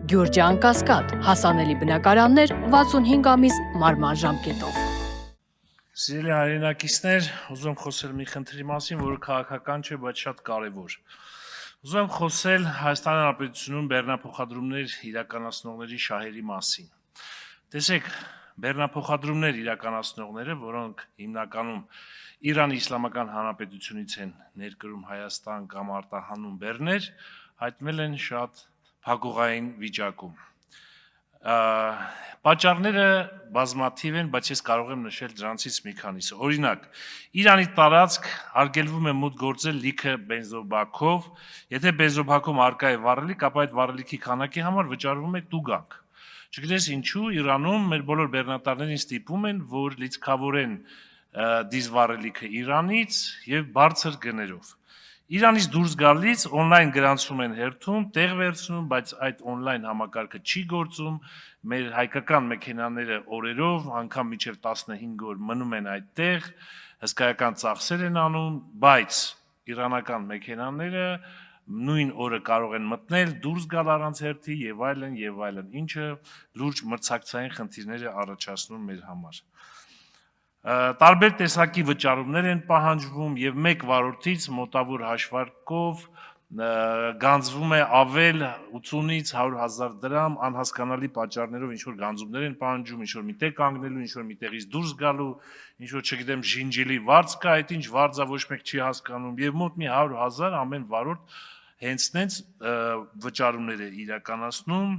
Գյուրջան Կասկադ, հասանելի բնակարաններ 65 ամիս մարման ժամկետով։ Սիրելի հայրենակիցներ, ուզում խոսել մի խնդրի մասին, որը քաղաքական չէ, բայց շատ կարևոր։ Ուզում խոսել Հայաստանի Հանրապետությունում բեռնափոխադրումներ իրականացնողների շահերի մասին։ Տեսեք, բեռնափոխադրումներ իրականացնողները, որոնք հիմնականում Իրանի Իսլամական Հանրապետությունից են ներկրում Հայաստան կամ արտահանում բեռներ, հայտնվել են շատ փակուղային վիճակում։ Պատճառները բազմաթիվ են, բայց ես կարող եմ նշել դրանցից մի քանիսը։ Օրինակ, Իրանի տարածք արգելվում է մուտք գործել լիքը բենզոբակով, եթե բենզոբակում առկա է վառելիք, ապա այդ վառելիքի քանակի համար վճարվում է տուգանք։ Չգիտես ինչու Իրանում մեր բոլոր բեռնատարներին ստիպում են, որ լիցքավորեն դիզվառելիքը Իրանից եւ բարձր գներով։ Իրանից դուրս գալիս on-line գրանցում են հերթում, տեղ վերցնում, բայց այդ on-line համակարգը չի գործում, մեր հայկական մեքենաները օրերով, անգամ մինչև 15 օր մնում են այդտեղ, հսկայական ծախսեր են անում, բայց իրանական մեքենաները նույն օրը կարող են մտնել, դուրս գալ առանց հերթի եւ այլն, ինչը լուրջ մրցակցային խնդիրներ է առաջացնում մեր համար։ Տարբեր տեսակի վճարումներ են պահանջվում եւ 1 վարորդից մոտավոր հաշվարկով գանձվում է ավել 80-ից 100,000 դրամ անհասկանալի պատճառներով ինչ որ գանձումներ են պահանջում, ինչ որ միտեղ կանգնելու, ինչ որ միտեղից դուրս գալու, ինչ որ չգիտեմ ժինջիլի վարձ կա, այդ ինչ վարձա ոչ մեկ չի հասկանում եւ մոտ մի 100,000 ամեն վարորդ հենց նենց վճարումներ է իրականացնում։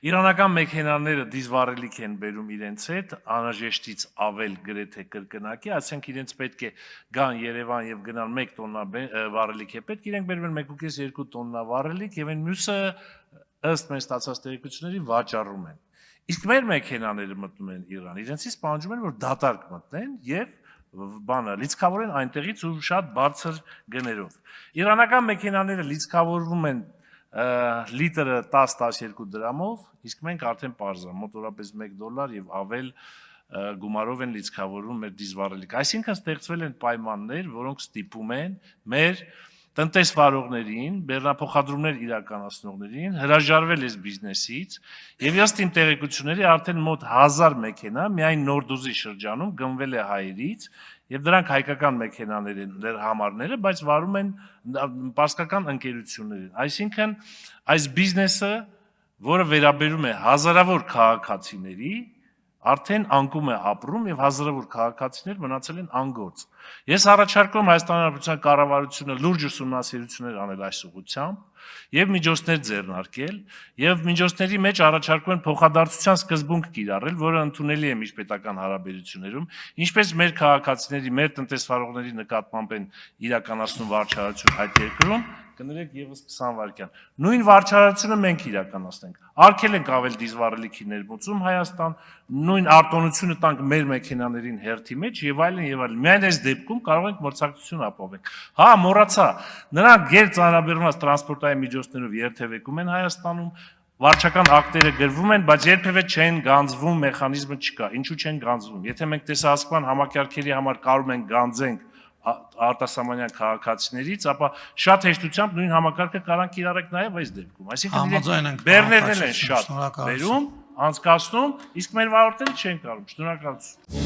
Իրանական մեքենաները դիզվառելիք են բերում իրենց հետ, անհրաժեշտից ավել գրեթե կրկնակի, ասենք իրենց պետք է գան Երևան եւ գնան 1 տոննա վառելիք է պետք, իրենք բերում են 1.5-2 տոննա վառելիք եւ այն մյուսը ըստ մեր ստացած տեղեկությունների վաճառում են։ Իսկ մեր մեքենաները մտնում են Իրան, իրենցից պահանջում են, որ դատարկ մտնեն եւ լիցքավորեն այնտեղից ու շատ բարձր գներով։ Իրանական մեքենաները լիցքավորվում են լիտրը 10-12 դրամով, իսկ մենք արդեն պարզա, մոտորապես $1 եւ ավել գումարով են լիցքավորում մեր դիզվառելիք։ Այսինքն ստեղծվել են պայմաններ, որոնք ստիպում են մեր տնտեսվարողներին, բեռնափոխադրումներ իրականացնողներին հրաժարվել այս բիզնեսից եւ ըստ իմ տեղեկությունների արդեն մոտ 1000 մեքենա միայն Նորդուզի շրջանում գնվել է հայերից եւ դրանք հայկական մեքենաներ են, դեր համարները, բայց վարում են պարսկական ընկերություններին։ Այսինքն այս բիզնեսը, որը վերաբերում է հազարավոր քաղաքացիների, արդեն անկում է ապրում եւ հազարավոր քաղաքացիներ մնացել են անգործ։ Ես առաջարկում Հայաստանի Հանրապետության կառավարությունը լուրջ ուսումնասիրություններ անել այս ուղղությամբ եւ միջոցներ ձեռնարկել եւ միջոցների մեջ առաջարկում են փոխադարձության սկզբունք կիրառել, որը ընդունելի է միջպետական հարաբերություններում, ինչպես մեր քաղաքացիների, մեր տնտեսվարողների նկատմամբ են իրականացնում վարչարություն այդ երկրում, կներեք եւս 20 վայրկյան։ Նույն վարչարությունը մենք իրականացնենք։ Արգել ենք ավել դիզվառելիքի ներմուծում Հայաստան, նույն արտոնությունը տանք մեր մեքենաներին հերթի մեջ եւ այլն։ Միայն այս դեպքում կարող ենք մրցակցություն ապահովել։ Հա, մոռացա, նրանք գերծանրաբեռնված տրանսպորտային միջոցներով երթևեկում են Հայաստանում, վարչական ակտերը գրվում են, բայց երբևէ չեն գանձվում, մեխանիզմը չկա։ Ինչու չեն գանձվում։ Եթե մենք տեսահասկման համակարգերի համար կարող ենք գանձենք արտասահմանյան քաղաքացիներից, ապա շատ հեշտությամբ նույն համակարգը կարան կիրառենք նաև այս դեպքում։ Այսինքն բեռներն են շատ բերում, անցկացնում, իսկ մեր վարորդները չեն կարող։ Շնորհակալություն։